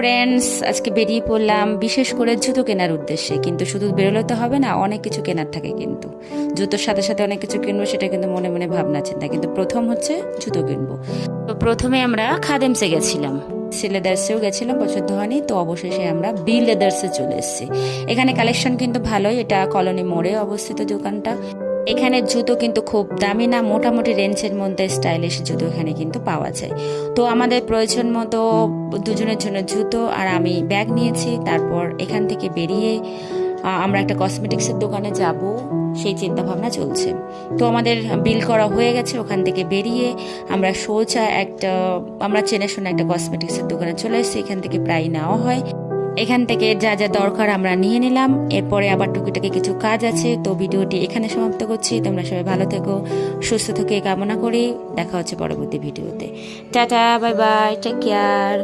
Friends, আজকে বেরিয়ে পড়লাম বিশেষ করে জুতো কেনার উদ্দেশ্যে। কিন্তু শুধু বেরোলে তো হবে না, অনেক কিছু কেনার থাকে। কিন্তু জুতোর সাথে সাথে অনেক কিছু কিনবো, সেটা কিন্তু মনে মনে ভাবনা চিন্তা। কিন্তু প্রথম হচ্ছে জুতো কিনবো। তো প্রথমে আমরা খাদেমসে গেছিলাম, সি লেদার্সেও গেছিলাম, পছন্দ হয়নি। তো অবশেষে আমরা বি লেদার্সে চলে এসেছি। এখানে কালেকশন কিন্তু ভালোই। এটা কলোনি মোড়ে অবস্থিত দোকানটা। এখানে জুতো কিন্তু খুব দামি না, মোটামুটি রেঞ্জের মধ্যে স্টাইলিশ জুতো এখানে কিন্তু পাওয়া যায়। তো আমাদের প্রয়োজন মতো দুজনের জন্য জুতো আর আমি ব্যাগ নিয়েছি। তারপর এখান থেকে বেরিয়ে আমরা একটা কসমেটিক্সের দোকানে যাব, সেই চিন্তা ভাবনা চলছে। তো আমাদের বিল করা হয়ে গেছে। ওখান থেকে বেরিয়ে আমরা সোজা আমরা চেনাশোনা একটা কসমেটিক্সের দোকানে চলে এসেছি। এখান থেকে প্রায় নেওয়া হয়। এখান থেকে যা যা দরকার আমরা নিয়ে নিলাম। এরপরে আবার টুকিটাকি কিছু কাজ আছে। তো ভিডিওটি এখানে সমাপ্ত করছি। তোমরা সবাই ভালো থেকো, সুস্থ থেকে কামনা করি। দেখা হচ্ছে পরবর্তী ভিডিওতে। Tata, bye bye, take care.